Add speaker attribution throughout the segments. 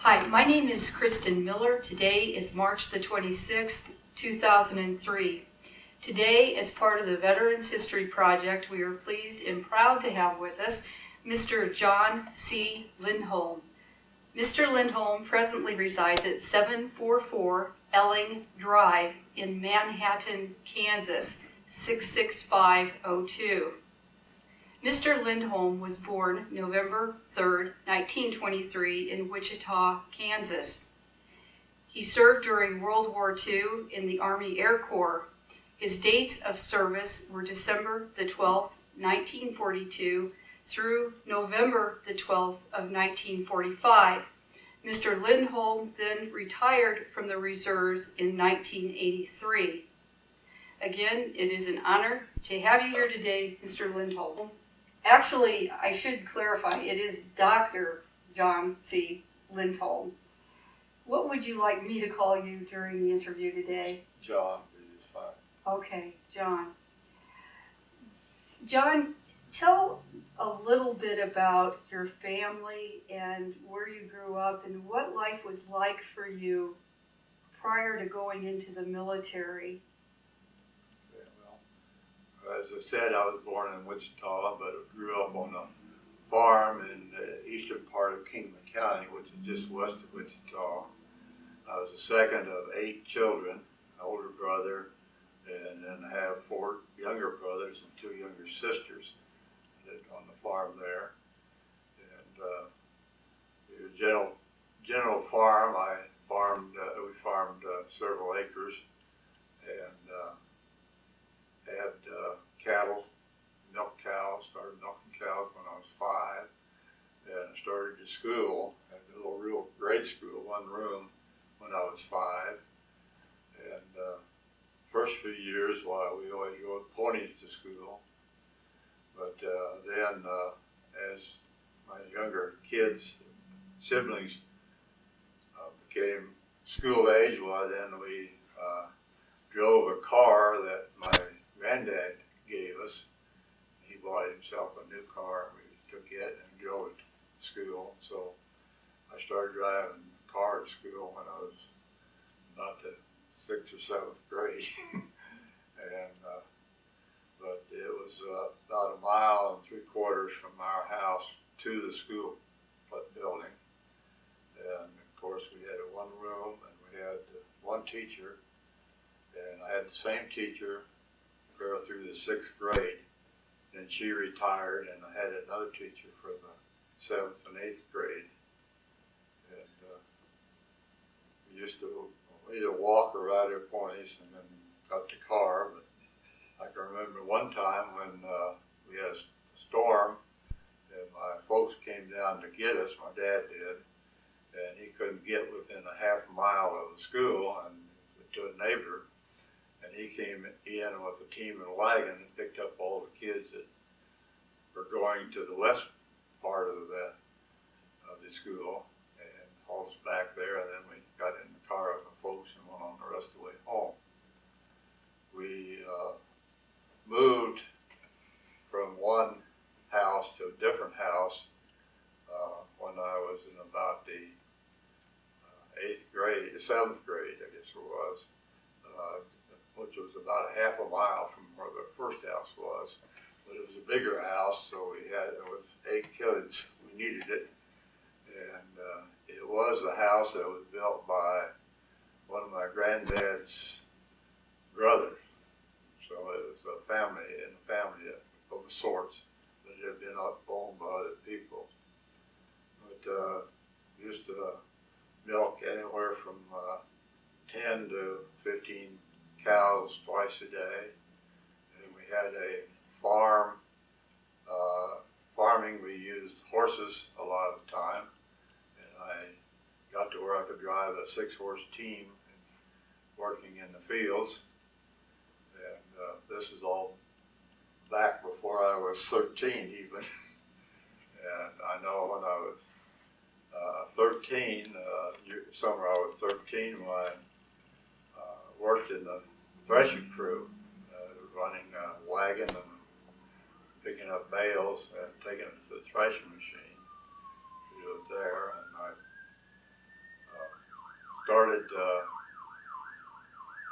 Speaker 1: Hi, my name is Kristin Miller. Today is March the 26th, 2003. Today, as part of the Veterans History Project, we are pleased and proud to have with us Mr. John C. Lindholm. Mr. Lindholm presently resides at 744 Elling Drive in Manhattan, Kansas, 66502. Mr. Lindholm was born November 3, 1923 in Wichita, Kansas. He served during World War II in the Army Air Corps. His dates of service were December the 12th, 1942 through November the 12th of 1945. Mr. Lindholm then retired from the reserves in 1983. Again, it is an honor to have you here today, Mr. Lindholm. Actually, I should clarify, it is Dr. John C. Lindholm. What would you like me to call you during the interview today?
Speaker 2: John is fine.
Speaker 1: Okay, John. John, tell a little bit about your family and where you grew up and what life was like for you prior to going into the military.
Speaker 2: As I said, I was born in Wichita, but I grew up on a farm in the eastern part of Kingman County, which is just west of Wichita. I was the second of 8 children, an older brother, and then I have 4 younger brothers and 2 younger sisters that on the farm there. And it was a general farm. We farmed several acres, and had cattle, milk cows, started milking cows when I was 5, and I started to school, at a little real grade school, 1 room, when I was 5, and first few years, we always rode ponies to school, but then as my younger siblings became school age, then we drove a car that my granddad gave us. He bought himself a new car. We took it and drove it to school. So I started driving a car to school when I was about the 6th or 7th grade. But it was about 1.75 miles from our house to the school building. And of course we had a 1 room and we had 1 teacher. And I had the same teacher go through the 6th grade. Then she retired, and I had another teacher for the 7th and 8th grade. And we used to either walk or ride our ponies, and then got the car. But I can remember one time when we had a storm, and my folks came down to get us. My dad did, and he couldn't get within a half mile of the school, and to a neighbor. And he came in with a team and a wagon and picked up all the kids that were going to the west part of the school and hauled us back there. And then we got in the car with my folks and went on the rest of the way home. We moved from one house to a different house when I was in about the 7th grade, I guess it was. Which was about a half a mile from where the first house was. But it was a bigger house, so we had, with 8 kids, we needed it. And it was a house that was built by one of my granddad's brothers. So it was a family of sorts that had been owned by other people. But we used to milk anywhere from 10 to 15 cows twice a day, and we had a farm. Farming, we used horses a lot of the time, and I got to where I could drive a 6-horse team working in the fields. And this is all back before I was 13 even. And I know when I was 13, summer I was 13, when I worked in the threshing crew, running a wagon and picking up bales and taking it to the threshing machine. We lived there, and I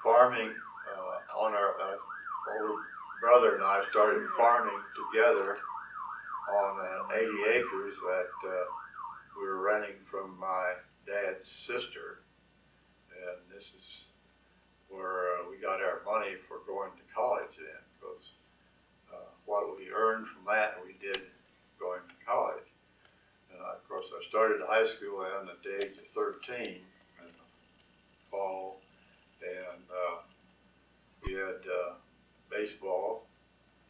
Speaker 2: farming on our older brother and I started farming together on 80 acres that we were renting from my dad's sister, and this is where we got our money for going to college then, because what we earned from that we did going to college. And of course I started high school then at the age of 13 in the fall, and we had baseball,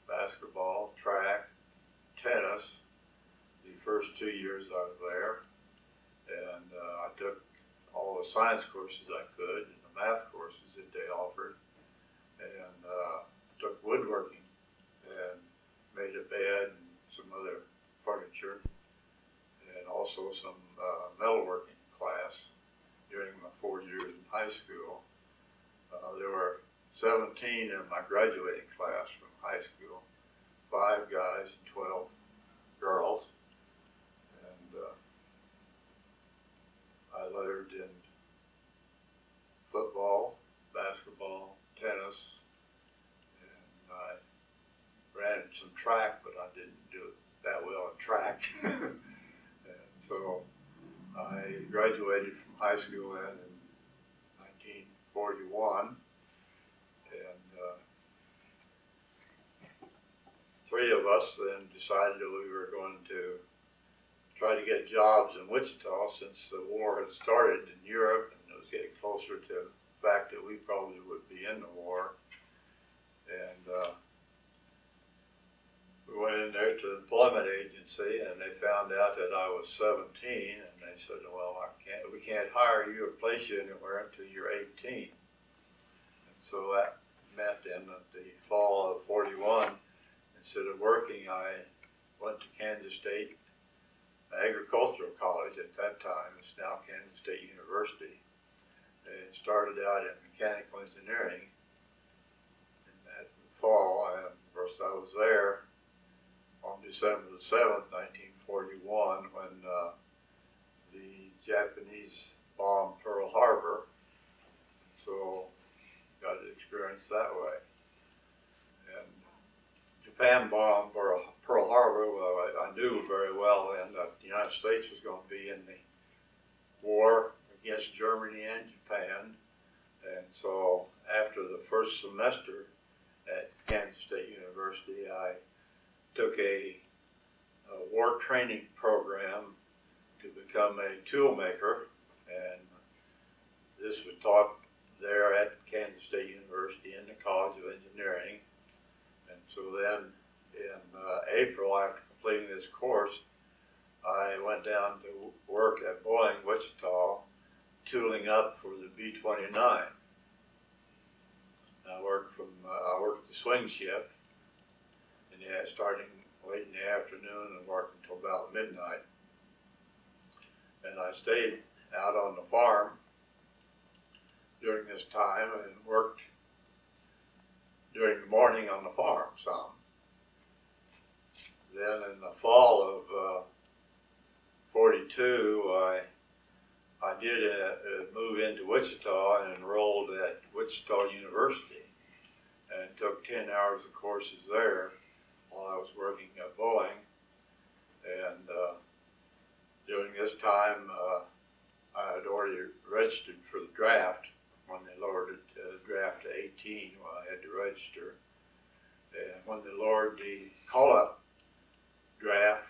Speaker 2: basketball, track, tennis the first 2 years I was there, and I took all the science courses I could and the math courses that they offered, and took woodworking and made a bed and some other furniture, and also some metalworking class during my 4 years in high school. There were 17 in my graduating class from high school, 5 guys and 12 girls, and I lettered in football, basketball, tennis, and I ran some track, but I didn't do it that well in track. And so I graduated from high school then in 1941, and 3 of us then decided that we were going to try to get jobs in Wichita, since the war had started in Europe and it was getting closer to the fact that we probably would be in the war. And we went in there to the employment agency, and they found out that I was 17, and they said, well, we can't hire you or place you anywhere until you're 18. And so that meant then that the fall of 41, instead of working, I went to Kansas State Agricultural College at that time. It's now Kansas State University. And started out in mechanical engineering in that fall, and of course I was there on December the 7th, 1941, when the Japanese bombed Pearl Harbor. So got to experience that way. And Japan bombed Pearl Harbor. Well, I knew very well then that the United States was going to be in the war against Germany and Japan. And so after the first semester at Kansas State University, I took a war training program to become a toolmaker, and this was taught there at Kansas State University in the College of Engineering. And so then in April, after completing this course, I went down to work at Boeing, Wichita, tooling up for the B-29. I worked the swing shift, and starting late in the afternoon and worked until about midnight. And I stayed out on the farm during this time and worked during the morning on the farm some. Then in the fall of 42, I did move into Wichita and enrolled at Wichita University and took 10 hours of courses there while I was working at Boeing. And during this time, I had already registered for the draft when they lowered the draft to 18. Well, I had to register. And when they lowered the call-up draft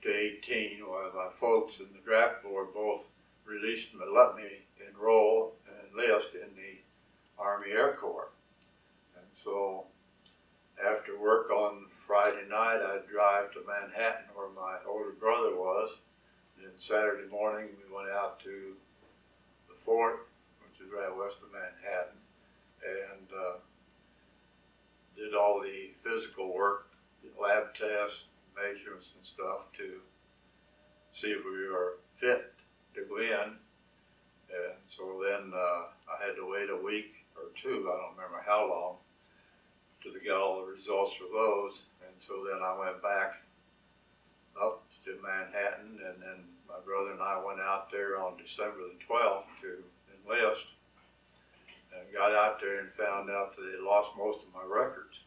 Speaker 2: to 18, well, my folks and the draft board both released me, let me enroll and enlist in the Army Air Corps. And so after work on Friday night, I'd drive to Manhattan where my older brother was. And Saturday morning, we went out to the fort, which is right west of Manhattan, and did all the physical work, lab tests, measurements and stuff to see if we were fit to go in. And so then I had to wait a week or two, I don't remember how long, to get all the results for those. And so then I went back up to Manhattan, and then my brother and I went out there on December the 12th to enlist. got out there and found out that they lost most of my records.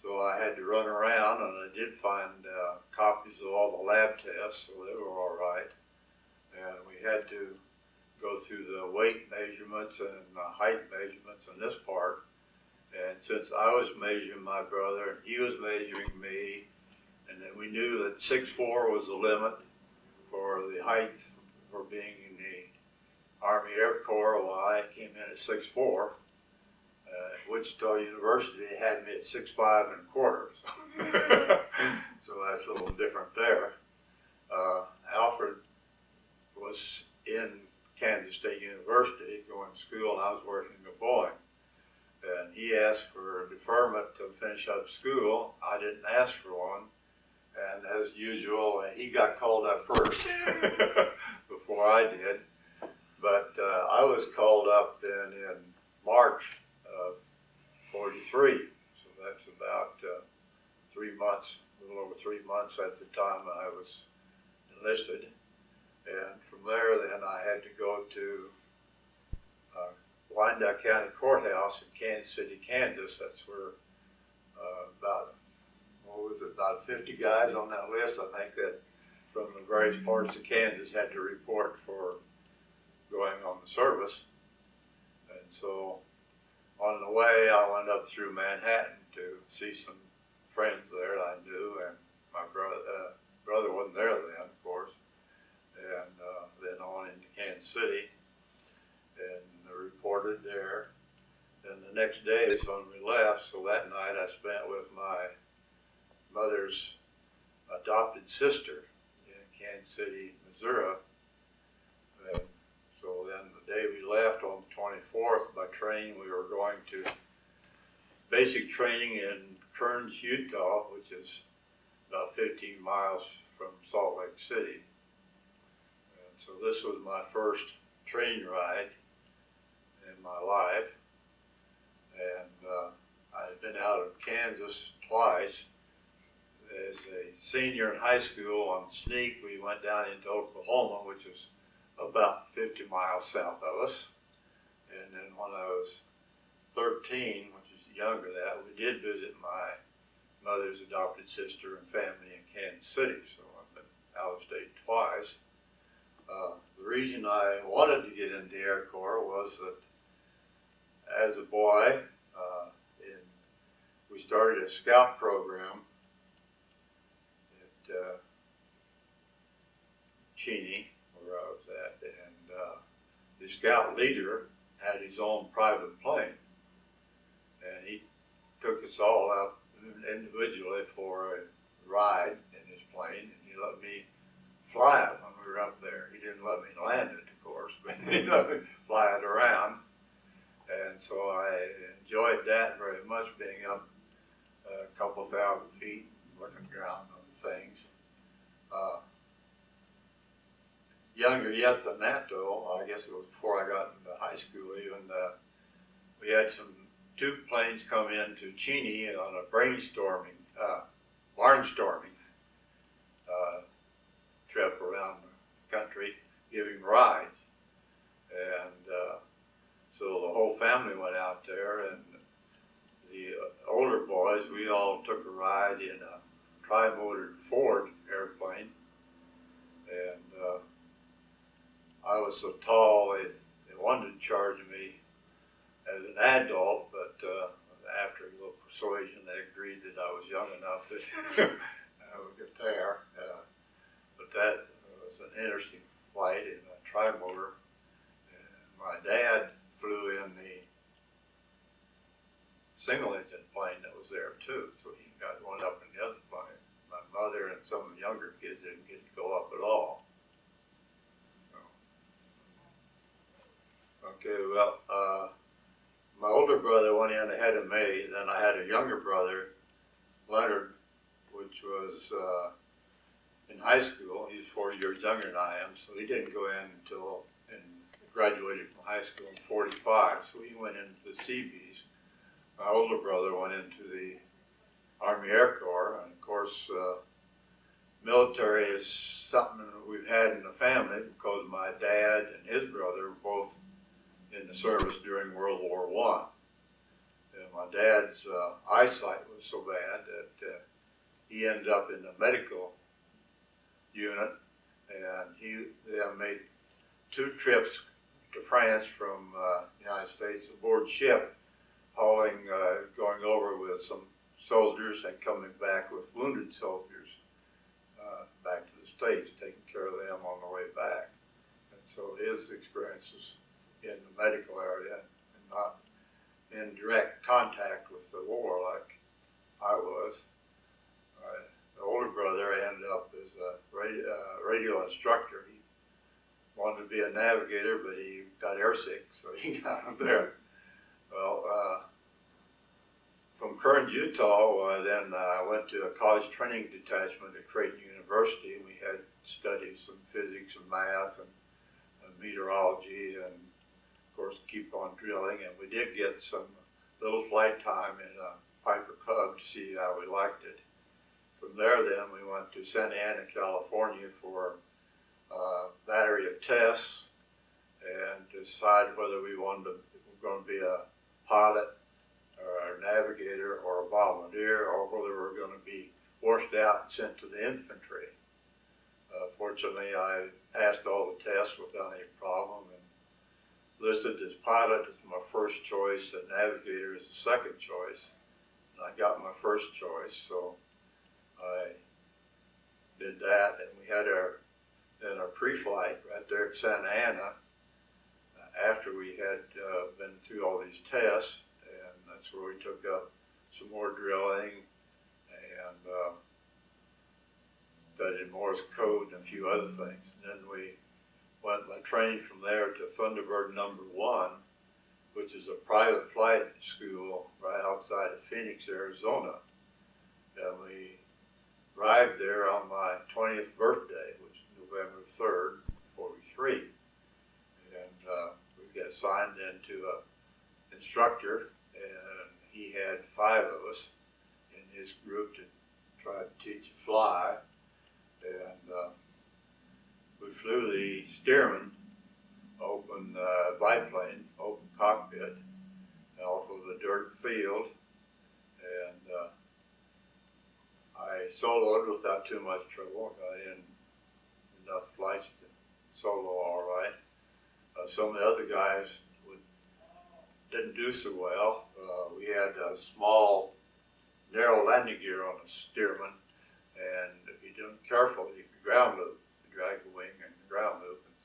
Speaker 2: So I had to run around, and I did find copies of all the lab tests, so they were all right. And we had to go through the weight measurements and the height measurements in this part. And since I was measuring my brother and he was measuring me, and then we knew that 6'4" was the limit for the height for being in the Army Air Corps, while I came in at 6'4". At Wichita University, they had me at 6'5". So that's a little different there. Alfred was in Kansas State University going to school, and I was working at Boeing. And he asked for a deferment to finish up school. I didn't ask for one. And as usual, he got called up first before I did. But I was called up then in March of '43. So that's about 3 months, a little over 3 months at the time I was enlisted. And from there, then I had to go to Wyandotte County Courthouse in Kansas City, Kansas. That's where about 50 guys on that list, I think, that from the various parts of Kansas had to report for going on the service. And so on the way, I went up through Manhattan to see some friends there that I knew, and my brother wasn't there then, of course. And then on into Kansas City, and reported there. And the next day is when we left, so that night I spent with my mother's adopted sister in Kansas City, Missouri. And so then the day we left on the 24th by train, we were going to basic training in Kearns, Utah, which is about 15 miles from Salt Lake City. And so this was my first train ride in my life. And I had been out of Kansas twice. As a senior in high school on sneak, we went down into Oklahoma, which is about 50 miles south of us. And then when I was 13, which is younger than that, we did visit my mother's adopted sister and family in Kansas City. So I've been out of state twice. The reason I wanted to get into the Air Corps was that as a boy, we started a scout program at Cheney, where I was at, and the scout leader had his own private plane, and he took us all out individually for a ride in his plane, and he let me fly it when we were up there. He didn't let me land it, of course, but he let me fly it around. And so I enjoyed that very much, being up a couple thousand feet, looking around on things. Younger yet than that, though, I guess it was before I got into high school even, we had two planes come in to Cheney on a barnstorming trip around the country, giving rides. And so the whole family went out there, and the older boys, we all took a ride in a tri-motored Ford airplane. And I was so tall, they wanted to charge me as an adult, but after a little persuasion, they agreed that I was young enough that I would get there. But that was an interesting flight in a tri-motor. And my dad flew in the single-engine plane that was there too, so he got one up in the other plane. My mother and some of the younger kids didn't get to go up at all. Okay, well, my older brother went in ahead of me. Then I had a younger brother, Leonard, which was in high school. He's 4 years younger than I am, so he didn't go in until graduated from high school in '45. So he went into the Seabees. My older brother went into the Army Air Corps, and of course, military is something that we've had in the family because my dad and his brother were both in the service during World War I. And my dad's eyesight was so bad that he ended up in the medical unit, and he then made 2 trips to France from the United States aboard ship, hauling, going over with some soldiers and coming back with wounded soldiers back to the States, taking care of them on the way back. And so his experiences in the medical area and not in direct contact with the war like I was. The older brother ended up as a radio instructor. He wanted to be a navigator, but he got airsick, so he got up there. Well, from Kern, Utah, then I went to a college training detachment at Creighton University, and we had studied some physics and math and meteorology, and of course keep on drilling. And we did get some little flight time in a Piper Cub to see how we liked it. From there, then we went to Santa Ana, California for a battery of tests and decide whether we were going to be a pilot or a navigator or a bombardier, or whether we were going to be washed out and sent to the infantry. Fortunately, I passed all the tests without any problem and listed as pilot as my first choice and navigator as the second choice. And I got my first choice, so I did that, and we had our pre-flight right there at Santa Ana after we had been through all these tests, and that's where we took up some more drilling and studied Morse code and a few other things. And then we went by train from there to Thunderbird number 1, which is a private flight school right outside of Phoenix, Arizona. And we arrived there on my 20th birthday, which is November 3rd, 43. And we got signed into an instructor, and he had 5 of us in his group to try to teach a fly. And we flew the Stearman open biplane, open cockpit, off of the dirt field, and I soloed without too much trouble. I got in enough flights to solo all right. Some of the other guys didn't do so well. We had a small, narrow landing gear on the Stearman, and if you weren't careful, you could ground loop, drag the wing and ground loop. And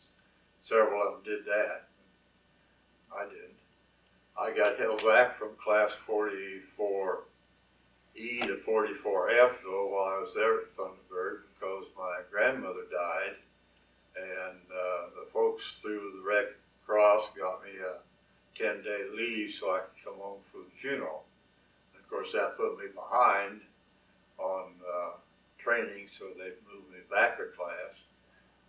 Speaker 2: several of them did that. I didn't. I got held back from class 44E to 44F though while I was there at Thunderbird because my grandmother died, and the folks through the Red Cross got me a 10-day leave so I could come home for the funeral. And of course that put me behind on training, so they moved me back a class.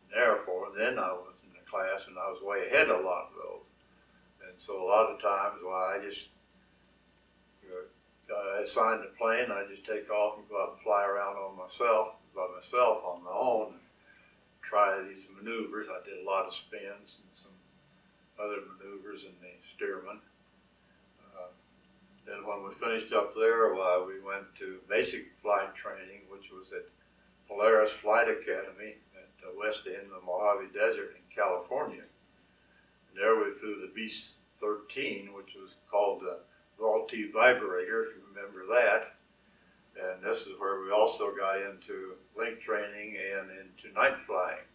Speaker 2: And therefore, then I was in the class and I was way ahead of a lot of those. And so a lot of times, I just got assigned a plane, I just take off and go out and fly around by myself on my own, and try these maneuvers. I did a lot of spins and some other maneuvers in the Stearman. Then when we finished up there, we went to basic flight training, which was at Polaris Flight Academy at the west end of the Mohave Desert in California. And there we flew the B-13, which was called the Vultee Vibrator, if you remember that. And this is where we also got into link training and into night flying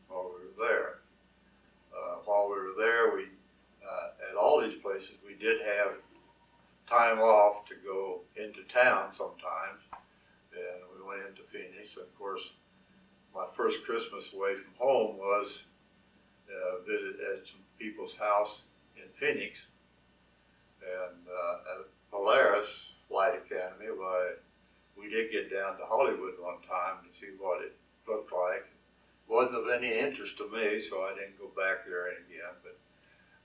Speaker 2: while we were there. While we were there, we at all these places, we did have time off to go into town sometimes, and we went into Phoenix. And of course, my first Christmas away from home was a visit at some people's house in Phoenix. And at Polaris Flight Academy, we did get down to Hollywood one time to see what it looked like. It wasn't of any interest to me, so I didn't go back there again, but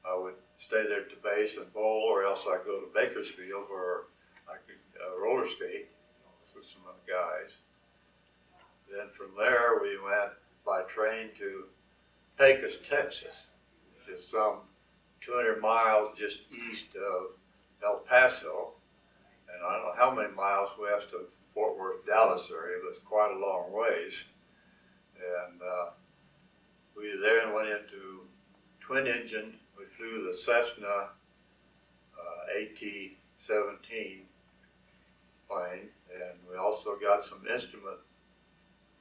Speaker 2: I would stay there at the base and bowl, or else I'd go to Bakersfield where I could roller skate with some of the guys. Then from there we went by train to Pecos, Texas, which is some 200 miles just east of El Paso, and I don't know how many miles west of Fort Worth, Dallas area, but it's quite a long ways. And we then went into twin engine. We flew the Cessna AT-17 plane, and we also got some instrument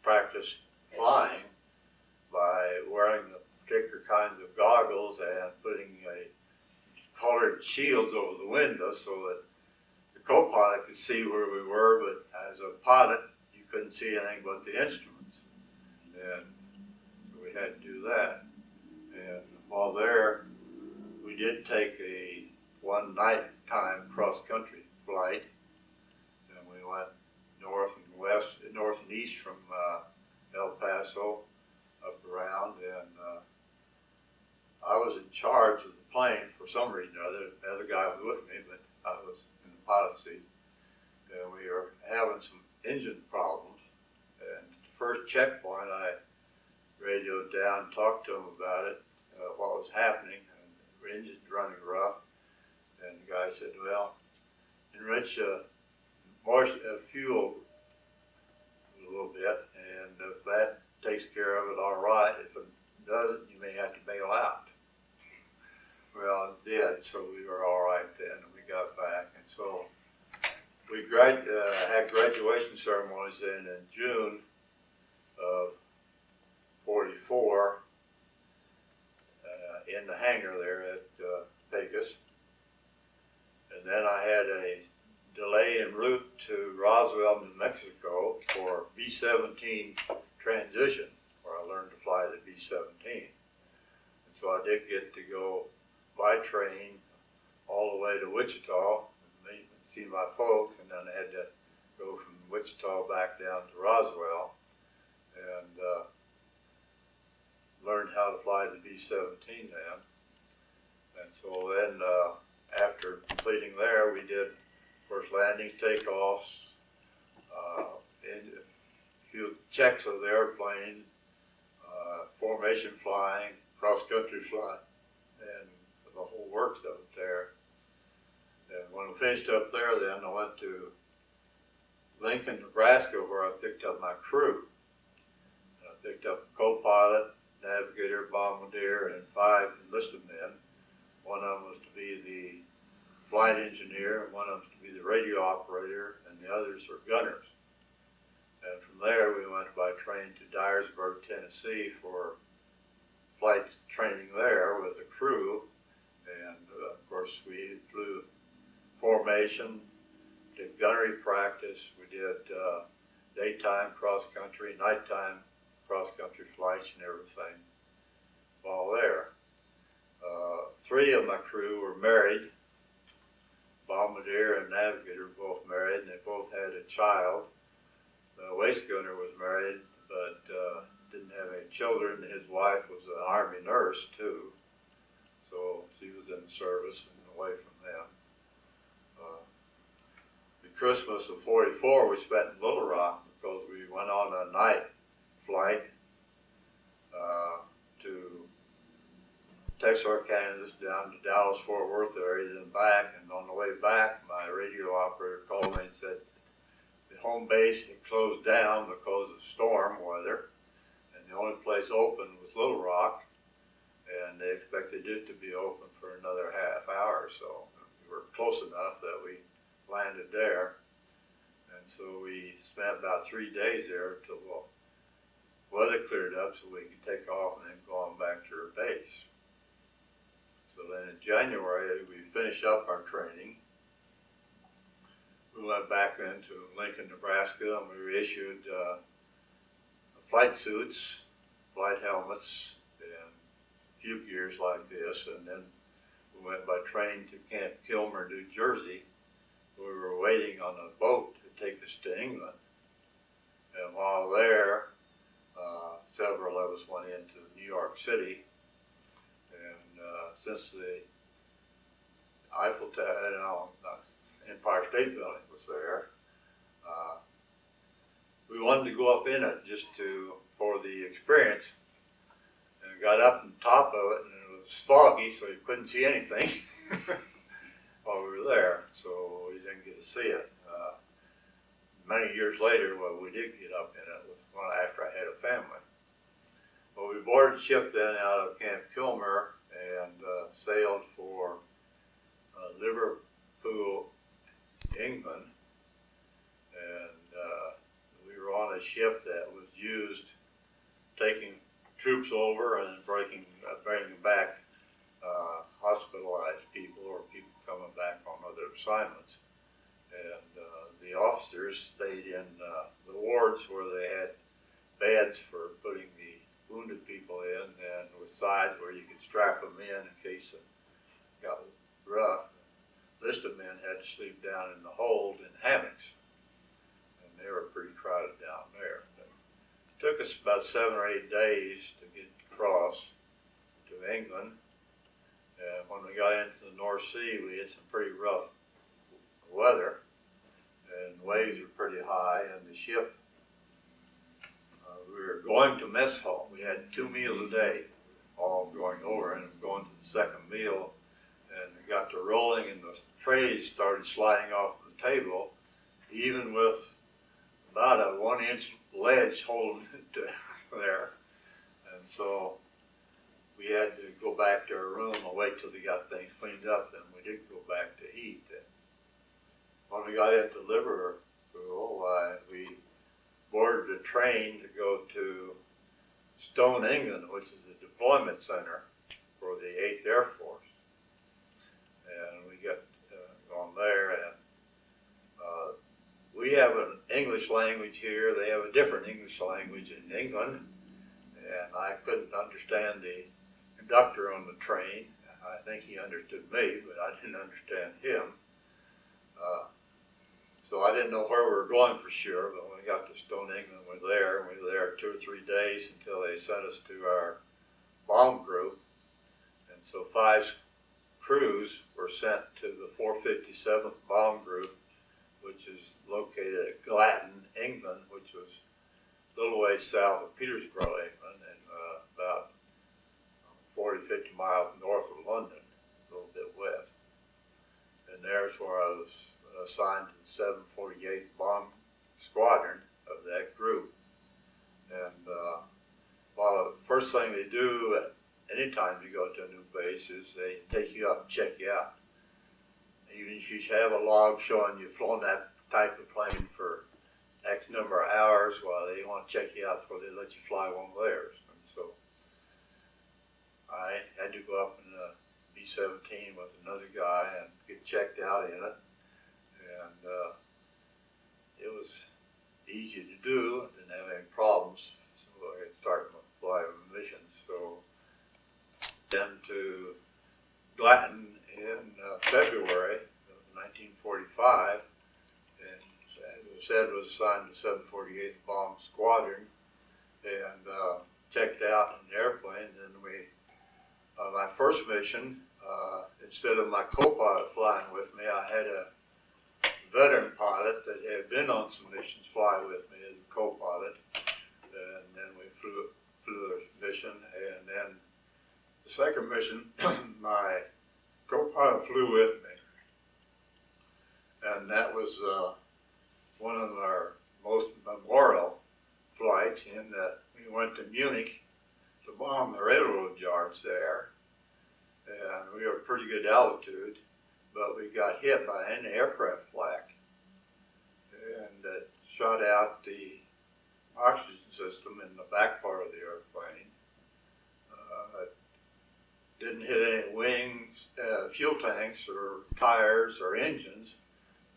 Speaker 2: practice flying by wearing the particular kinds of goggles and putting colored shields over the window so that the co-pilot could see where we were, but as a pilot, you couldn't see anything but the instruments. And so we had to do that. And while there, we did take a one nighttime cross-country flight, and we went north and east from El Paso up around, and I was in charge of the plane for some reason or other. The other guy was with me, but I was in the pilot seat, and we were having some engine problems. And at the first checkpoint, I radioed down and talked to him about it, what was happening, and the engine's running rough. And the guy said, well, enrich more fuel a little bit, and if that takes care of it, all right. If it doesn't, you may have to bail out. Well, it did, so we were all right then, and we got back. And so we had graduation ceremonies then in June of '44 in the hangar there at Pecos. And then I had a delay en route to Roswell, New Mexico for B-17 transition, where I learned to fly the B-17. And so I did get to go by train all the way to Wichita and see my folks, and then I had to go from Wichita back down to Roswell and learned how to fly the B-17 then. And so then after completing there, we did first landings, takeoffs, and a few checks of the airplane, formation flying, cross-country flying, and the whole works of it there. And when we finished up there then, I went to Lincoln, Nebraska, where I picked up my crew. I picked up a co-pilot, navigator, bombardier, and 5 enlisted men. One of them was to be the flight engineer, one of them was to be the radio operator, and the others are gunners. And from there, we went by train to Dyersburg, Tennessee for flight training there with the crew. And of course, we flew formation, did gunnery practice, we did daytime cross-country, nighttime cross-country flights and everything while there. 3 of my crew were married. Bombardier and navigator were both married, and they both had a child. The waist gunner was married, but didn't have any children. His wife was an Army nurse, too. So she was in the service and away from them. The Christmas of '44 we spent in Little Rock because we went on a night flight to Texarkana, down to Dallas, Fort Worth area, then back. And on the way back, my radio operator called me and said the home base had closed down because of storm weather, and the only place open was Little Rock, and they expected it to be open for another half hour or so. We were close enough that we landed there, and so we spent about 3 days there till the weather cleared up so we could take off and then go on back to our base. So then in January, we finished up our training. We went back into Lincoln, Nebraska, and we reissued flight suits, flight helmets, and a few gears like this. And then we went by train to Camp Kilmer, New Jersey. We were waiting on a boat to take us to England. And while there, several of us went into New York City. And since the Empire State Building was there, we wanted to go up in it just for the experience. And got up on top of it, and it was was foggy, so you couldn't see anything while we were there, so we didn't get to see it. Many years later, well, we did get up in it, was after I had a family. Well, we boarded the ship then out of Camp Kilmer and sailed for Liverpool, England, and we were on a ship that was used taking troops over and bringing back hospitalized people or people coming back on other assignments. And the officers stayed in the wards where they had beds for putting the wounded people in, and with sides where you could strap them in case it got rough. Enlisted men had to sleep down in the hold in hammocks, and they were pretty crowded down there. It took us about 7 or 8 days to get across to England, and when we got into the North Sea, we had some pretty rough weather, and waves were pretty high, and the ship, we were going to mess hall. We had 2 meals a day, all going over, and going to the second meal, and we got to rolling, and the trays started sliding off the table, even with about a 1-inch ledge holding it there. And so we had to go back to our room and wait till we got things cleaned up, and we did go back to eat. When we got into Liverpool, we boarded a train to go to Stone, England, which is a deployment center for the 8th Air Force. And we got on there, and we have an English language here. They have a different English language in England, and I couldn't understand the conductor on the train. I think he understood me, but I didn't understand him. So I didn't know where we were going for sure, but when we got to Stone, England, we were there 2 or 3 days until they sent us to our bomb group. And so 5 crews were sent to the 457th Bomb Group, which is located at Creighton, England, which was a little ways south of Peterborough, England, and about 40, 50 miles north of London, a little bit west. And there's where I was assigned to the 748th Bomb Squadron of that group. And well, the first thing they do any time you go to a new base is they take you up and check you out. Even if you have a log showing you've flown that type of plane for X number of hours, well, they want to check you out before they let you fly one of theirs. And so I had to go up in a B-17 with another guy and get checked out in it. And it was easy to do. I didn't have any problems, so I had started my flight missions. So then to Glatton in February of 1945, and as I said, was assigned to 748th Bomb Squadron, and checked out in the airplane. And we, my first mission, instead of my co-pilot flying with me, I had a veteran pilot that had been on some missions fly with me as a co-pilot, and then we flew the mission. And then the second mission, my co-pilot flew with me, and that was one of our most memorable flights, in that we went to Munich to bomb the railroad yards there, and we were at pretty good altitude, but we got hit by an aircraft flak, and it shot out the oxygen system in the back part of the airplane. It didn't hit any wings, fuel tanks, or tires, or engines,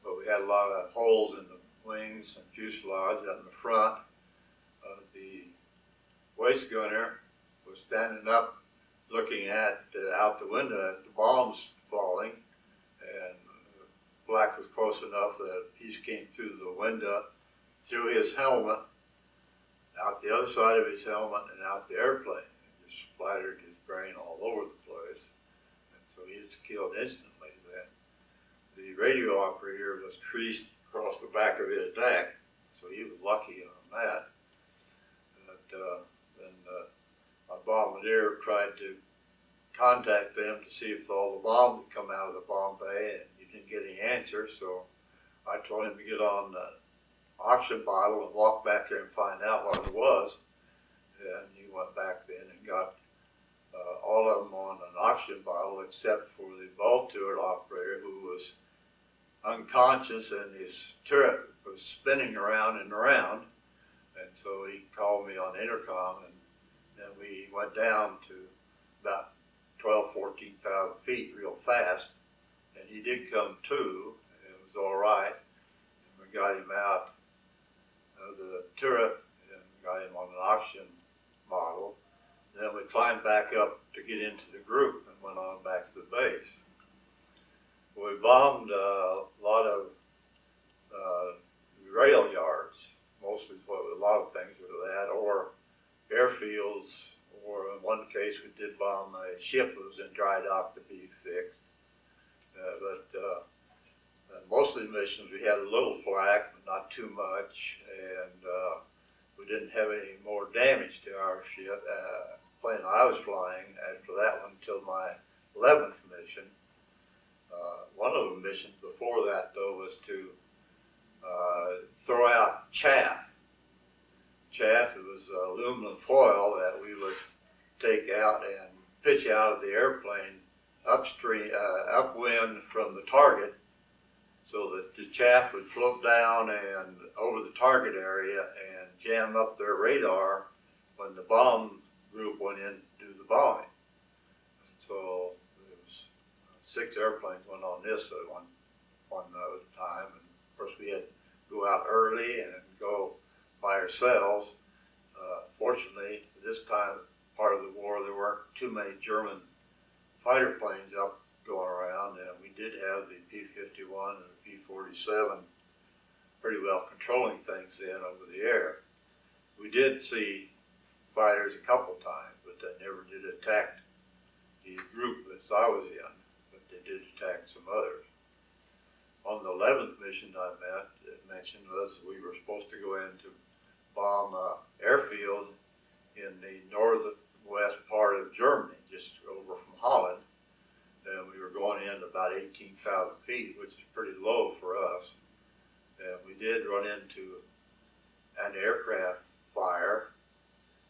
Speaker 2: but we had a lot of holes in the wings and fuselage out in the front. The waist gunner was standing up looking at out the window at the bombs falling, and the flak was close enough that a piece came through the window, through his helmet, out the other side of his helmet, and out the airplane. It just splattered his brain all over the place, and so he was killed instantly then. The radio operator was creased across the back of his neck, so he was lucky on that. But then my bombardier tried to contact them to see if all the bombs had come out of the bomb bay, and he didn't get any answer. So I told him to get on the auction bottle and walk back there and find out what it was. And he went back then and got all of them on an auction bottle except for the ball turret operator, who was unconscious and his turret was spinning around and around. And so he called me on intercom, and then we went down to about 14,000 feet real fast, and he did come to, and it was all right, and we got him out of the turret and got him on an auction model. Then we climbed back up to get into the group and went on back to the base. We bombed a lot of rail yards, mostly a lot of things were that, or airfields, or in one case we did bomb a ship that was in dry dock to be fixed. But most of the missions we had a little flak, but not too much, and we didn't have any more damage to our ship, plane I was flying after that one until my 11th mission. One of the missions before that, though, was to throw out chaff. Chaff, it was aluminum foil that we would take out and pitch out of the airplane upwind from the target, so that the chaff would float down and over the target area and jam up their radar when the bomb group went in to do the bombing. And so it was 6 airplanes went on this at one time, and of course we had to go out early and go by ourselves. Fortunately, this time, part of the war, there weren't too many German fighter planes up going around, and we did have the P-51 and the P-47 pretty well controlling things in over the air. We did see fighters a couple times, but they never did attack the group that I was in, but they did attack some others. On the 11th mission I mentioned was we were supposed to go in to bomb an airfield in the northwest part of Germany, just over from Holland. And we were going in about 18,000 feet, which is pretty low for us. And we did run into an aircraft fire,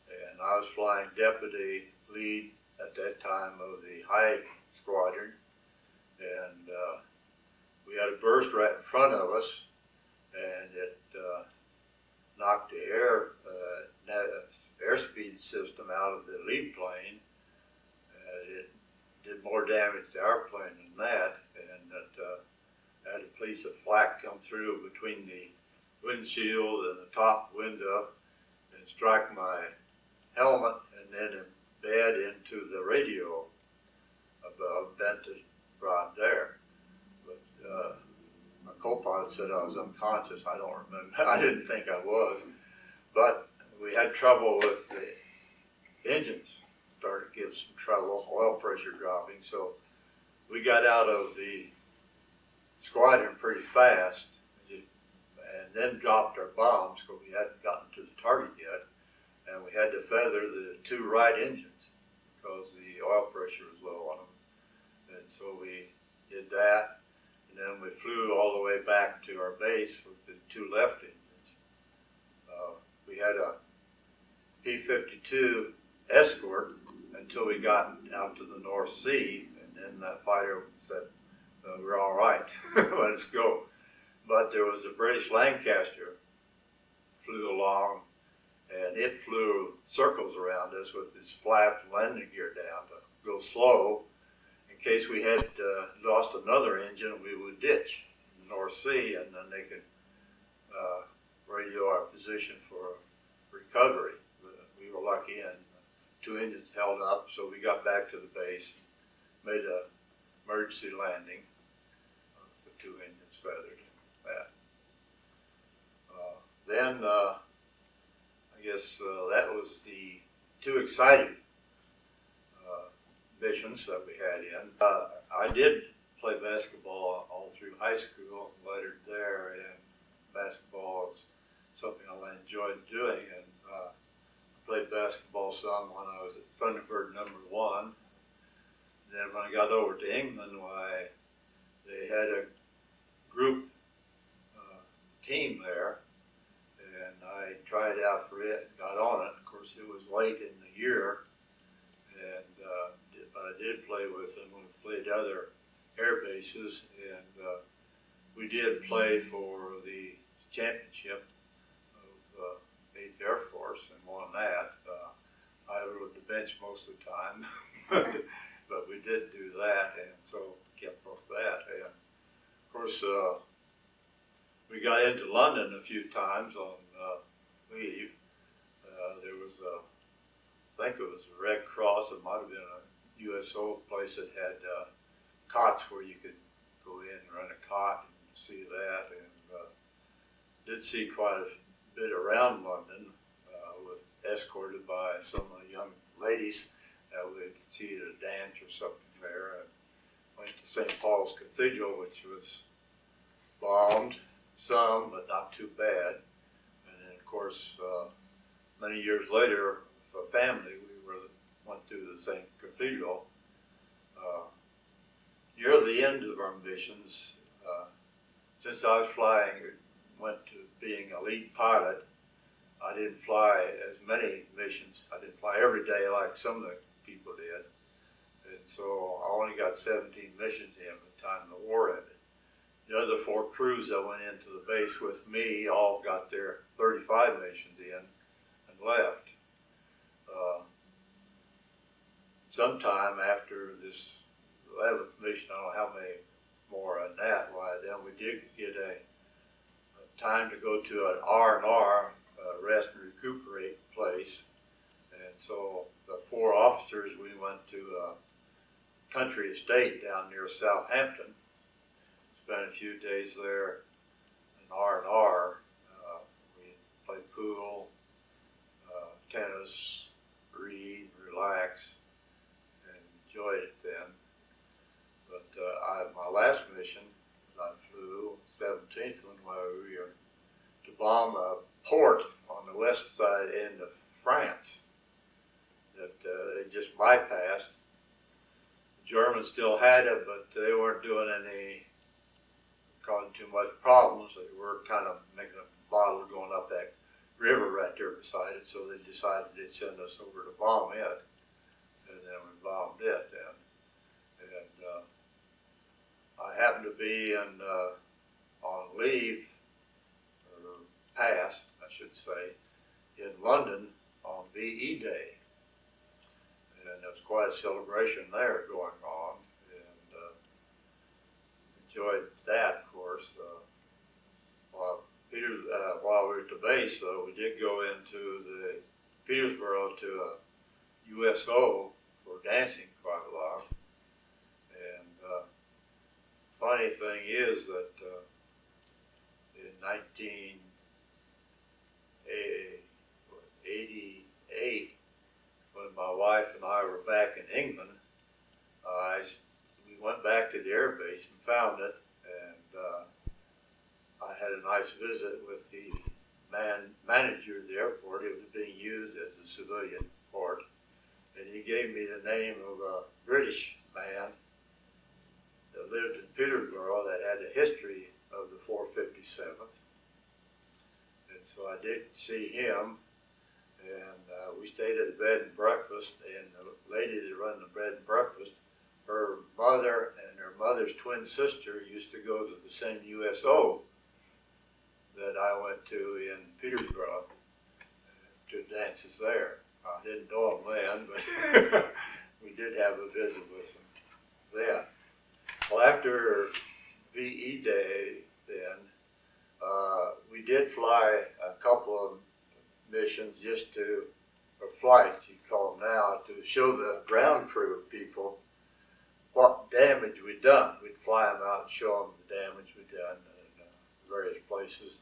Speaker 2: and I was flying deputy lead at that time of the high squadron, and we had a burst right in front of us, and it knocked the airspeed system out of the lead plane. It did more damage to our plane than that, and that had a piece of flak come through between the windshield and the top window and strike my helmet, and then embed into the radio above, bent it right there. But my co-pilot said I was unconscious. I don't remember. I didn't think I was, but we had trouble with the engines. Started to give some trouble, oil pressure dropping, so we got out of the squadron pretty fast, and then dropped our bombs because we hadn't gotten to the target yet, and we had to feather the 2 right engines because the oil pressure was low on them. And so we did that, and then we flew all the way back to our base with the 2 left engines. We had a P-52 escort until we got out to the North Sea, and then that fighter said, we're all right, let us go. But there was a British Lancaster flew along, and it flew circles around us with its flap and landing gear down to go slow. In case we had lost another engine, we would ditch in the North Sea, and then they could radio our position for recovery. We were lucky, and 2 engines held up, so we got back to the base, made an emergency landing with the 2 engines feathered. Then I guess that was the 2 exciting missions that we had in. I did play basketball all through high school and lettered there, and basketball is something I enjoyed doing, and played basketball some when I was at Thunderbird number 1. then when I got over to England, why, they had a group team there, and I tried out for it and got on it. Of course, it was late in the year, and but I did play with them. We played other air bases, and we did play for the championship of 8th Air Force and won that. I rode the bench most of the time, but we did do that, and so kept off that. And of course, we got into London a few times on leave. There was I think it was a Red Cross. It might have been a USO place that had cots where you could go in and rent a cot and see that, and did see quite a bit around London, escorted by some of the young ladies that would see at a dance or something there, and went to St. Paul's Cathedral, which was bombed some, but not too bad. And then, of course, many years later, with a family, we went through the same cathedral. Near the end of our missions, since I was flying, went to being a lead pilot, I didn't fly as many missions. I didn't fly every day like some of the people did. And so I only got 17 missions in by the time the war ended. The other 4 crews that went into the base with me all got their 35 missions in and left. Sometime after this 11th mission, I don't know how many more on that, why then we did get a time to go to an R&R, rest and recuperate place. And so the 4 officers, we went to a country estate down near Southampton. Spent a few days there in R&R. We played pool, tennis, read, relax, and enjoyed it then. But my last mission, I flew, 17th one, where we were to bomb a port on the west side end of France that they just bypassed. The Germans still had it, but they weren't doing any, causing too much problems. They were kind of making a bottle going up that river right there beside it, so they decided they'd send us over to bomb it, and then we bombed it then. And I happened to be on leave, or pass, I should say, in London on VE Day. And there was quite a celebration there going on, and enjoyed that, of course. While we were at the base, though, we did go into the Petersburg to a USO for dancing quite a lot. And funny thing is that in 1988, when my wife and I were back in England, we went back to the air base and found it, and I had a nice visit with the manager of the airport. It was being used as a civilian port, and he gave me the name of a British man that lived in Peterborough that had a history of the 457th. And so I did see him, and we stayed at a bed and breakfast, and the lady that ran the bed and breakfast, her mother and her mother's twin sister used to go to the same USO that I went to in Petersburg to dances there. I didn't know them then, but we did have a visit with them then. Well, after VE Day then, we did fly a couple of missions just to, or flights you call them now, to show the ground crew people what damage we'd done. We'd fly them out and show them the damage we'd done in various places.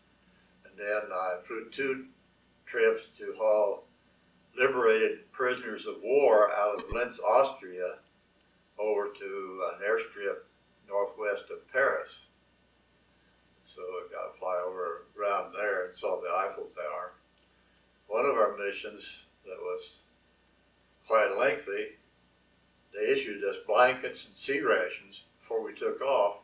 Speaker 2: And then I flew 2 trips to haul liberated prisoners of war out of Linz, Austria, over to an airstrip northwest of Paris. So I got to fly over around there and saw the Eiffel Tower. One of our missions that was quite lengthy they issued us blankets and sea rations before we took off,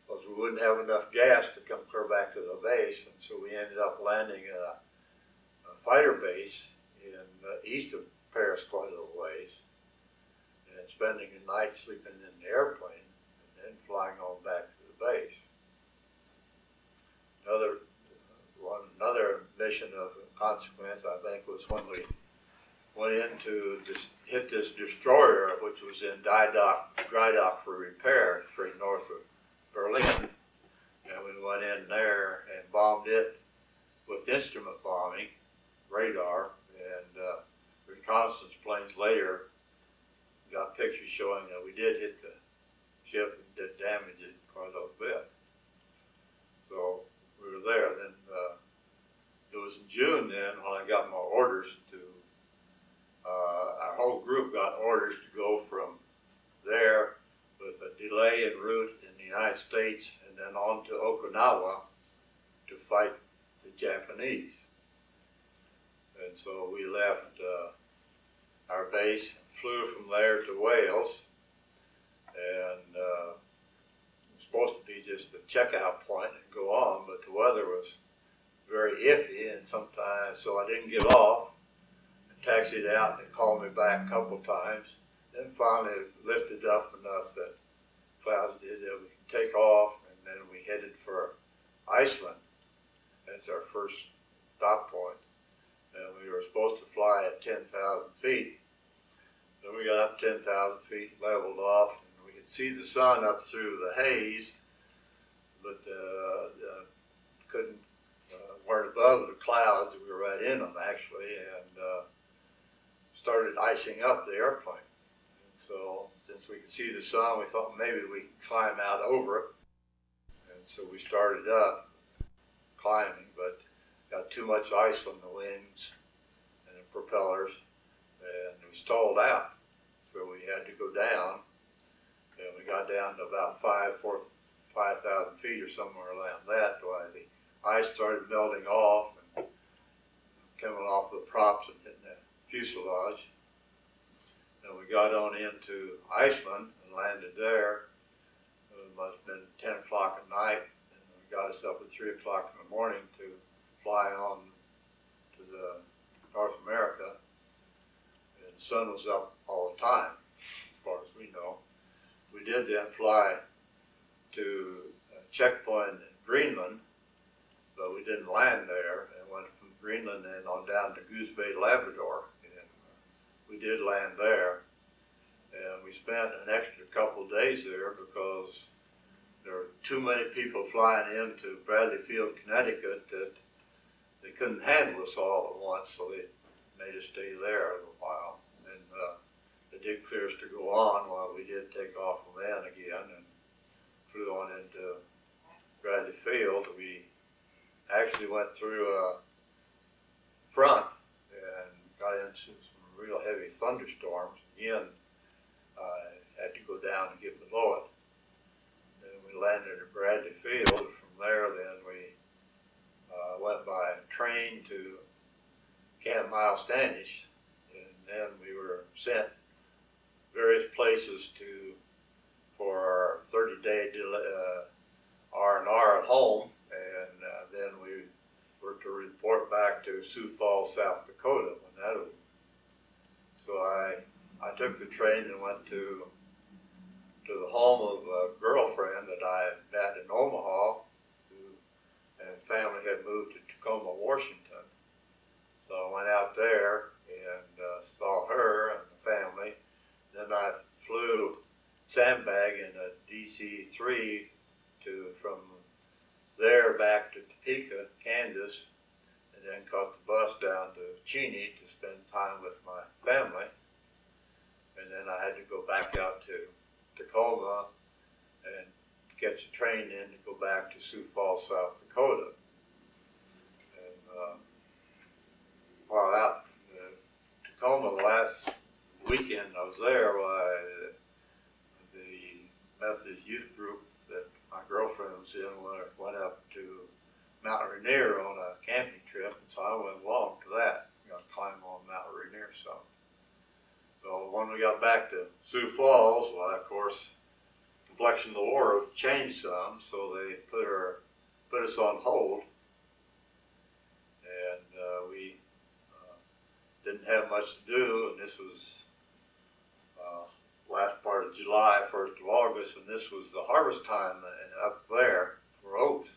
Speaker 2: because we wouldn't have enough gas to come clear back to the base, and so we ended up landing at a fighter base in east of Paris quite a little ways, and spending the night sleeping in the airplane, and then flying on back to the base. Another mission of consequence, I think, was when we went in to hit this destroyer, which was in dry dock for repair, straight north of Berlin. And we went in there and bombed it with instrument bombing, radar, and reconnaissance planes later got pictures showing that we did hit the ship and did damage it quite a little bit. So we were there. Then it was in June then when I got my orders to, our whole group got orders to go from there with a delay en route in the United States and then on to Okinawa to fight the Japanese. And so we left our base and flew from there to Wales, and it was supposed to be just a checkout point and go on, but the weather was very iffy, and sometimes, so I didn't get off, and taxied out, and they called me back a couple times. Then finally it lifted up enough that clouds did that we could take off, and then we headed for Iceland as our first stop point. And we were supposed to fly at 10,000 feet. Then we got up 10,000 feet, leveled off, and we could see the sun up through the haze, but weren't above the clouds. We were right in them actually, and started icing up the airplane. And so since we could see the sun, we thought maybe we could climb out over it. And so we started up climbing, but got too much ice on the wings and the propellers, and we stalled out. So we had to go down, and we got down to about 5,000 feet or somewhere around that, while the ice started melting off and coming off the props and hitting the fuselage. And we got on into Iceland and landed there. It must have been 10 o'clock at night, and we got us up at 3 o'clock in the morning to fly on to the North America. And the sun was up all the time, as far as we know. We did then fly to a checkpoint in Greenland, but we didn't land there, and went from Greenland and on down to Goose Bay, Labrador, and we did land there. And we spent an extra couple of days there because there were too many people flying into Bradley Field, Connecticut, that they couldn't handle us all at once, so they made us stay there a little while. And they did clear us to go on while we did take off from then again and flew on into Bradley Field. We actually went through a front and got into some real heavy thunderstorms. Again, had to go down and get below it. Then we landed at Bradley Field. From there, then we went by train to Camp Miles Standish, and then we were sent various places for our 30-day R&R at home, and then we were to report back to Sioux Falls, South Dakota when that was. So I took the train and went to the home of a girlfriend that I met in Omaha, and family had moved to Tacoma, Washington. So I went out there and saw her and the family. Then I flew sandbag in a DC-3 from there back to Topeka, Kansas, and then caught the bus down to Cheney to spend time with my family. And then I had to go back out to Tacoma and catch a train in to go back to Sioux Falls, South Dakota. And while out in Tacoma the last weekend I was there, the Methodist youth group that my girlfriend was in went up to Mount Rainier on a camping trip, and so I went along to that. Got to climb on Mount Rainier some. So when we we got back to Sioux Falls, well, of course, the complexion of the war changed some, so they put us on hold, and we didn't have much to do, and this was last part of July, 1st of August, and this was the harvest time up there for oats.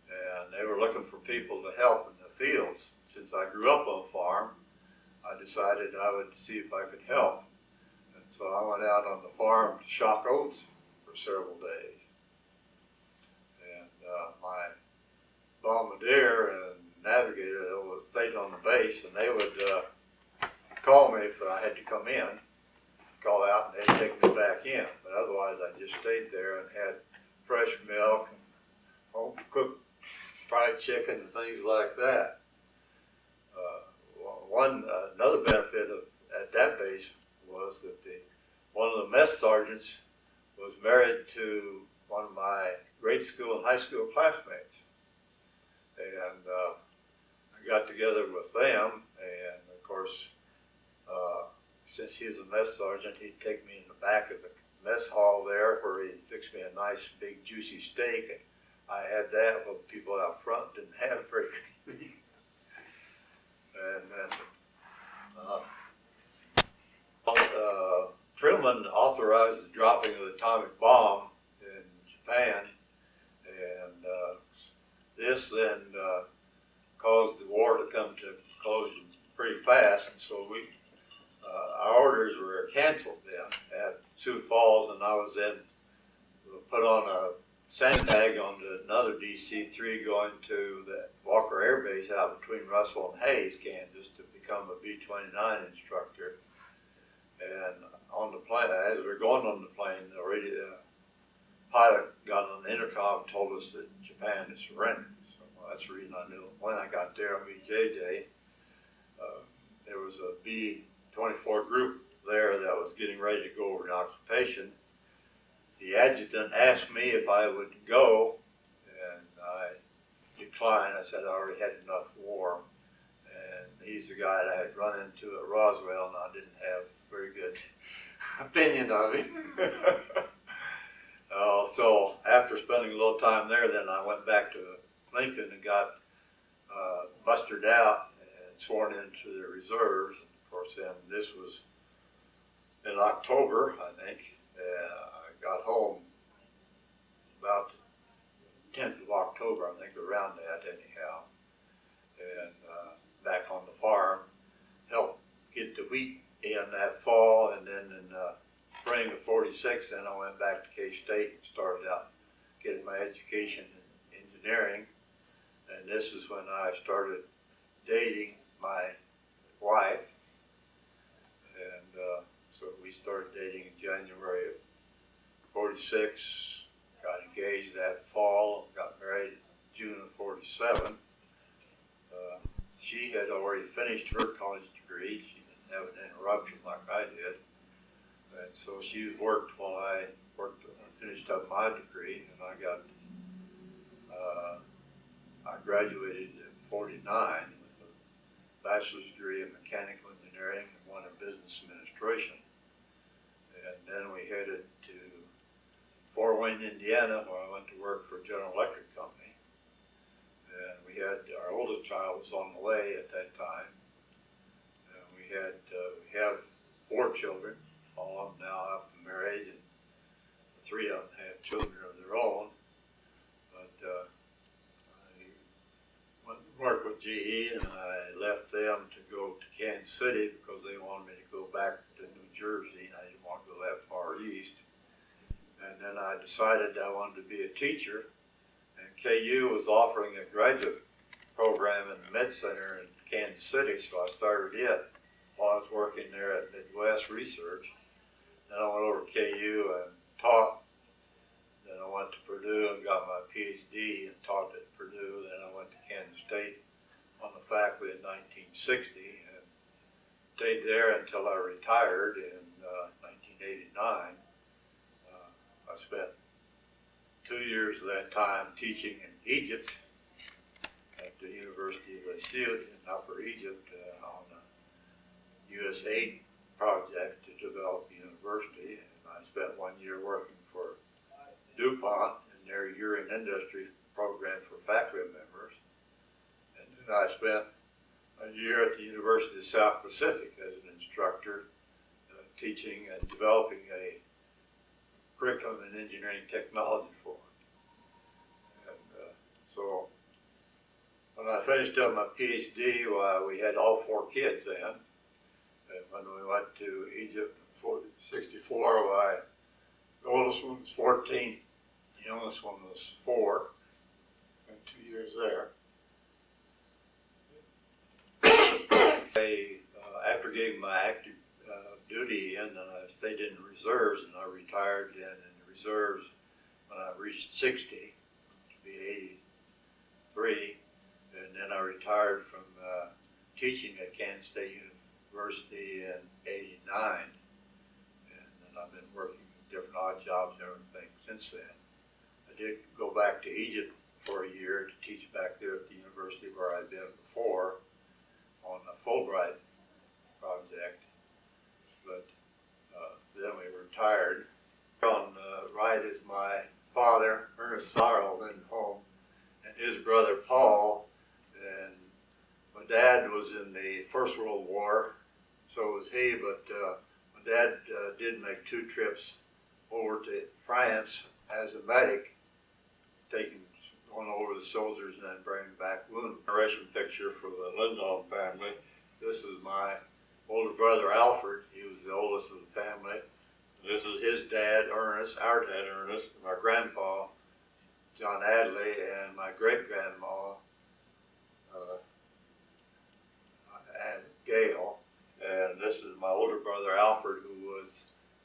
Speaker 2: And they were looking for people to help in the fields. Since I grew up on a farm, I decided I would see if I could help. And so I went out on the farm to shock oats for several days. And my bombardier and navigator, they would stay on the base, and they would call me if I had to come in, call out, and they'd take me back in. But otherwise, I just stayed there and had fresh milk and home-cooked fried chicken and things like that. Another benefit at that base was that one of the mess sergeants was married to one of my grade school and high school classmates. And I got together with them, and of course, since he was a mess sergeant, he'd take me in the back of the mess hall there where he'd fix me a nice big juicy steak, and I had that, while the people out front didn't have very good meat. And then Truman authorized the dropping of the atomic bomb in Japan, and this then caused the war to come to conclusion pretty fast, and so our orders were canceled then at Sioux Falls, and I was then put on a sandbag onto another DC-3 going to the Walker Air Base out between Russell and Hayes, Kansas, to become a B-29 instructor. And on the plane, as we were going on the plane, the pilot got on the intercom and told us that Japan had surrendered. So that's the reason I knew when I got there on VJ Day. There was a B-24 group there that was getting ready to go over an occupation. The adjutant asked me if I would go, and I declined. I said I already had enough war, and he's the guy that I had run into at Roswell, and I didn't have a very good opinion of him. So after spending a little time there, then I went back to Lincoln and got mustered out and sworn into the reserves. And of course, then this was in October, I think. I got home about the 10th of October, I think, around that anyhow. And back on the farm, helped get the wheat in that fall, and then in spring of '46, then I went back to K-State and started out getting my education in engineering. And this is when I started dating my wife. And so we started dating in January of '46, got engaged that fall, got married in June of '47. She had already finished her college degree. She didn't have an interruption like I did. And so she worked while I finished up my degree, and I graduated in '49 with a bachelor's degree in mechanical engineering and one in business administration. And then we headed to Fort Wayne, Indiana, where I went to work for General Electric Company. And we had, our oldest child was on the way at that time. And we have 4 children, all of them now up and married, and 3 of them have children of their own. But I went to work with GE, and I left them to go to Kansas City because they wanted me to go back to New Jersey, and I didn't want to go that far east. And then I decided I wanted to be a teacher, and KU was offering a graduate program in the Med Center in Kansas City, so I started it while I was working there at Midwest Research. Then I went over to KU and taught. Then I went to Purdue and got my Ph.D. and taught at Purdue. Then I went to Kansas State on the faculty in 1960 and stayed there until I retired in 1989. I spent 2 years of that time teaching in Egypt at the University of Liverpool in Upper Egypt on a U.S. aid project to develop the university, and I spent 1 year working for DuPont in their year in industry program for faculty members. And then I spent a year at the University of South Pacific as an instructor, teaching and developing a curriculum in engineering technology for them. And so when I finished up my Ph.D., we had all 4 kids then. And when we went to Egypt in '64, the oldest one was 14, the youngest one was 4, and 2 years there. After getting my active duty in, I stayed in the reserves, and I retired then in the reserves when I reached 60, to be 83, and then I retired from teaching at Kansas State University in '89, and then I've been working different odd jobs and everything since then. I did go back to Egypt for a year to teach back there at the university where I'd been before on a Fulbright project, but then we retired. On the right is my father, Ernest Sorrell Lindholm, and his brother Paul, and my dad was in the First World War, so was he, but my dad did make 2 trips over to France as a medic, going over the soldiers and then bringing back wounded. Generation picture for the Lindholm family. This is my older brother Alfred. He was the oldest of the family. This is his dad, Ernest, our dad, Ernest, my grandpa, John Adley, and my great-grandma, Gail. And this is my older brother Alfred, who was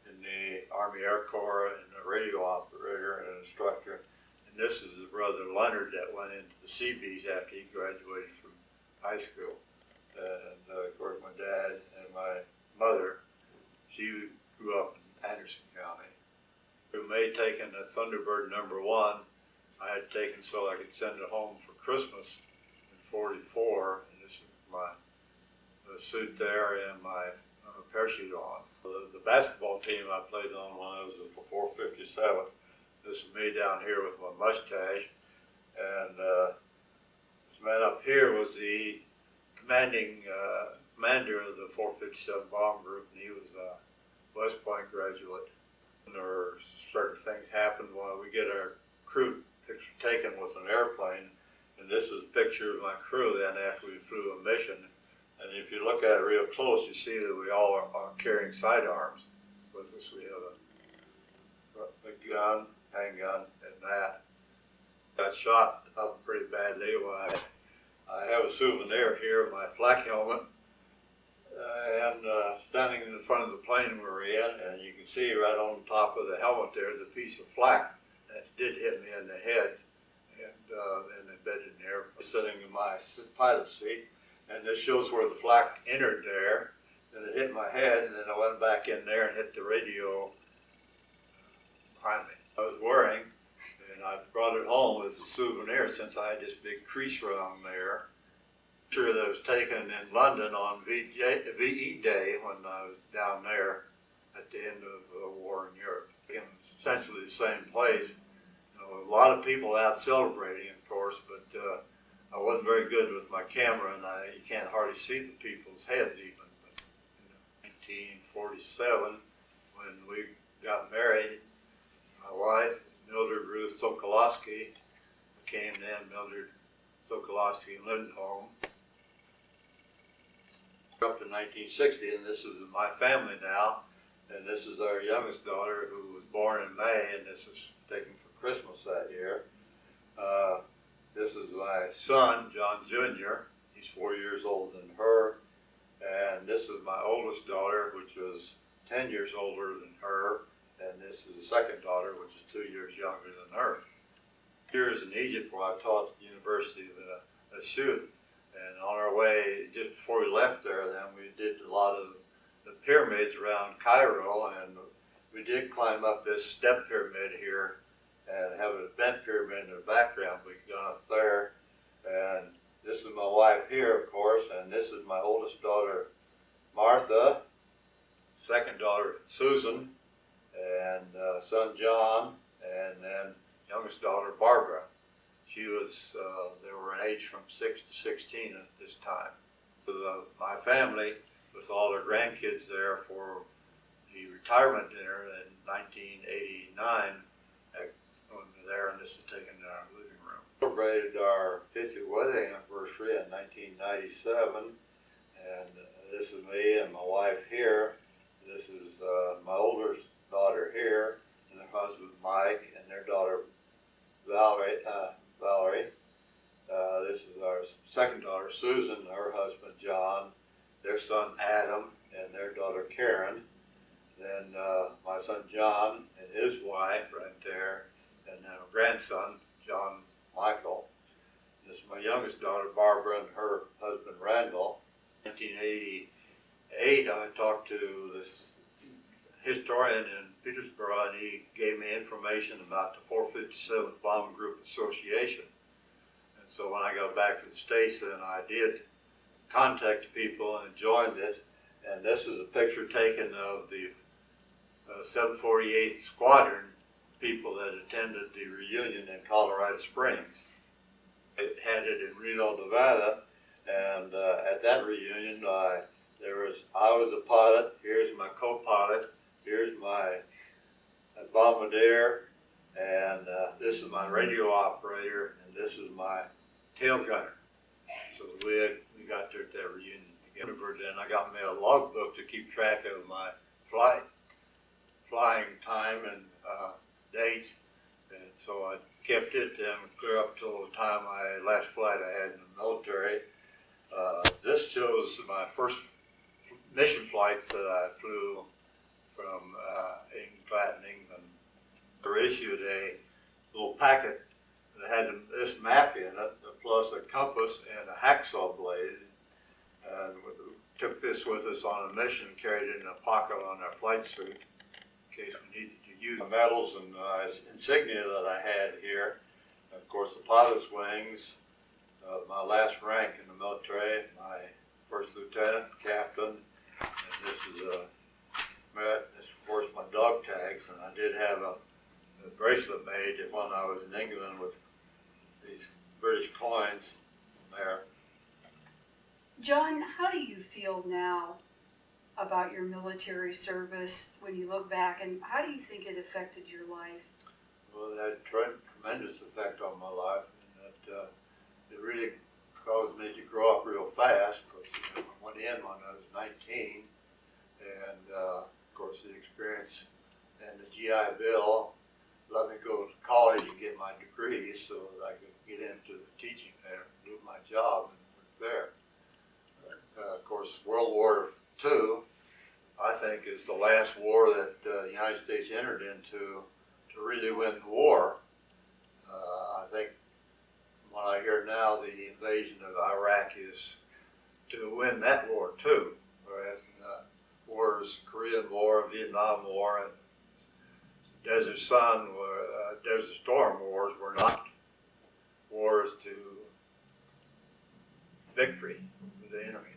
Speaker 2: in the Army Air Corps and a radio operator and an instructor. And this is his brother Leonard that went into the Seabees after he graduated from high school. And of course my dad and my mother, she grew up in Anderson County. We may taken a Thunderbird #1. I had taken so I could send it home for Christmas in '44, and this is my suit there and my parachute on. The basketball team I played on when I was at 457. This is me down here with my mustache, and this man up here was the commander of the 457 bomb group, and he was a West Point graduate. And there were certain things happen while we get our crew picture taken with an airplane, and this is a picture of my crew then after we flew a mission. And if you look at it real close, you see that we all are carrying sidearms with us. We have a gun, handgun, and that. Got shot up pretty badly. I have a souvenir here of my flak helmet, and standing in the front of the plane we were in, and you can see right on top of the helmet there's a piece of flak that did hit me in the head, and embedded in there. Sitting in my pilot seat, and this shows where the flak entered there, and it hit my head, and then I went back in there and hit the radio behind me. I was wearing, and I brought it home as a souvenir since I had this big crease around there. Picture that was taken in London on VE Day when I was down there at the end of the war in Europe. Again, it's essentially the same place. You know, a lot of people out celebrating, of course, but I wasn't very good with my camera, and you can't hardly see the people's heads even. But in 1947, when we got married, my wife, Mildred Ruth Sokolowski, became then Mildred Sokolowski Lindholm. Up to 1960, and this is my family now, and this is our youngest daughter who was born in May, and this is taken for Christmas that year. This is my son, John Jr. He's 4 years older than her, and this is my oldest daughter, which was 10 years older than her, and this is the second daughter, which is 2 years younger than her. Years in Egypt where I taught at the University of Asut. And on our way, just before we left there, then we did a lot of the pyramids around Cairo, and we did climb up this step pyramid here and have a bent pyramid in the background. We got up there, and this is my wife here, of course, and this is my oldest daughter, Martha, Susan, and son John, and then youngest daughter Barbara. She was, they were in age from 6 to 16 at this time. My family, with all their grandkids there for the retirement dinner in 1989, when we were there, and this is taken in our living room. We celebrated our 50th wedding anniversary in 1997, and this is me and my wife here. This is my oldest daughter here, and her husband Mike, and their daughter Valerie. This is our second daughter Susan, and her husband John, their son Adam, and their daughter Karen. Then my son John and his wife right there, and then a grandson, John Michael. This is my youngest daughter Barbara and her husband Randall. In 1988, I talked to this historian in Petersburg, and he gave me information about the 457th Bomb Group Association. And so when I got back to the States, then I did contact people and joined it. And this is a picture taken of the 748th Squadron people that attended the reunion in Colorado Springs. It had it in Reno, Nevada, and at that reunion, I was a pilot. Here's my co-pilot. Here's my bombardier, and this is my radio operator, and this is my tail gunner. So we got there at that reunion together, and I got me a logbook to keep track of my flying time and dates, and so I kept it clear up till the time my last flight I had in the military. This shows my first mission flights that I flew from Creighton, England. They issued a little packet that had this map in it, plus a compass and a hacksaw blade. And we took this with us on a mission, carried it in a pocket on our flight suit in case we needed to use the medals and insignia that I had here. Of course, the pilot's wings, my last rank in the military, my first lieutenant, captain, and this is of course my dog tags, and I did have a bracelet made when I was in England with these British coins there.
Speaker 1: John, how do you feel now about your military service when you look back, and how do you think it affected your life?
Speaker 2: Well, it had a tremendous effect on my life, and that it really caused me to grow up real fast, because I went in when I was 19, and of course the experience and the GI Bill let me go to college and get my degree so that I could get into the teaching there, do my job, and work there. Of course, World War II, I think, is the last war that the United States entered into to really win the war. I think what I hear now, the invasion of Iraq is to win that war too, whereas wars, Korean War, Vietnam War, and Desert Storm wars were not wars to victory with the enemies.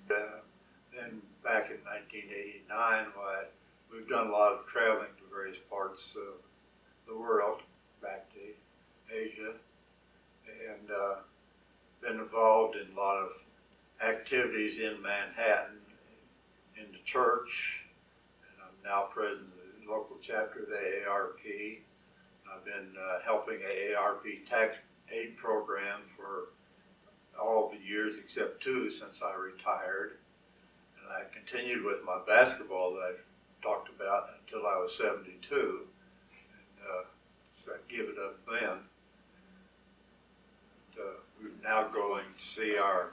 Speaker 2: Then back in 1989, we've done a lot of traveling to various parts of the world, back to Asia, and been involved in a lot of activities in Manhattan, in the church, and I'm now president of the local chapter of the AARP. I've been helping AARP tax aid program for all the years except 2 since I retired, and I continued with my basketball that I talked about until I was 72, and so I gave it up then. We're now going to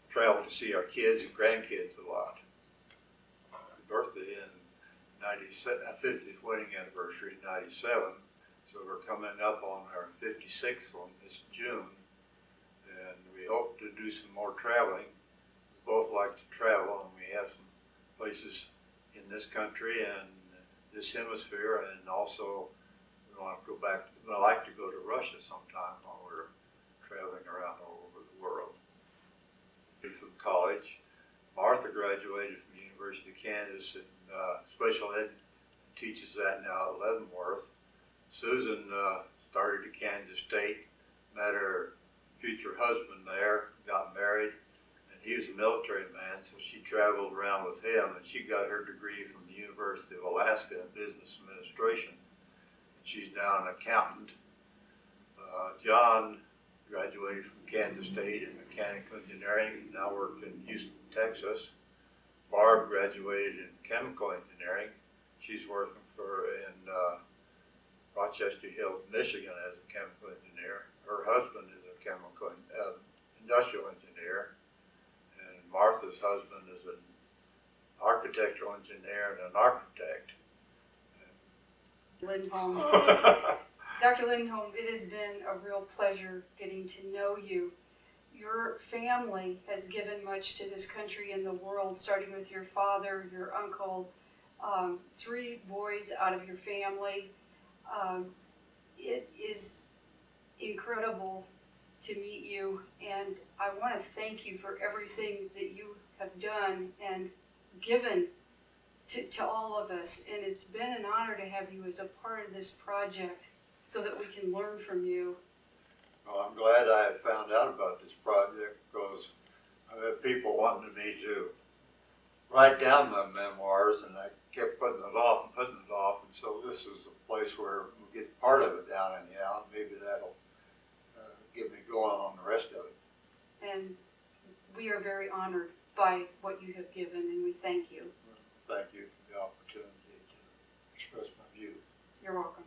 Speaker 2: travel to see our kids and grandkids a lot. Birthday in 97, 50th wedding anniversary in 97, so we're coming up on our 56th one this June, and we hope to do some more traveling. We both like to travel, and we have some places in this country and this hemisphere, and also we want to go back. I like to go to Russia sometime while we're traveling around all over the world. From college, Martha graduated from the University of Kansas in special ed, teaches that now at Leavenworth. Susan started at Kansas State, met her future husband there, got married, and he was a military man, so she traveled around with him, and she got her degree from the University of Alaska in business administration. She's now an accountant. John graduated from Kansas State in mechanical engineering, and now works in Houston, Texas. Barb graduated in chemical engineering. She's working in Rochester Hills, Michigan as a chemical engineer. Her husband is a industrial engineer, and Martha's husband is an architectural engineer and an architect.
Speaker 1: Lindholm. Dr. Lindholm, it has been a real pleasure getting to know you. Your family has given much to this country and the world, starting with your father, your uncle, 3 boys out of your family. It is incredible to meet you, and I want to thank you for everything that you have done and given to all of us. And it's been an honor to have you as a part of this project so that we can learn from you.
Speaker 2: Well, I'm glad I have found out about this project because I've had people wanting me to write down my memoirs, and I kept putting it off, and so this is a place where we'll get part of it down anyhow, and maybe that'll get me going on the rest of it.
Speaker 1: And we are very honored by what you have given, and we thank you.
Speaker 2: Thank you for the opportunity to express my views.
Speaker 1: You're welcome.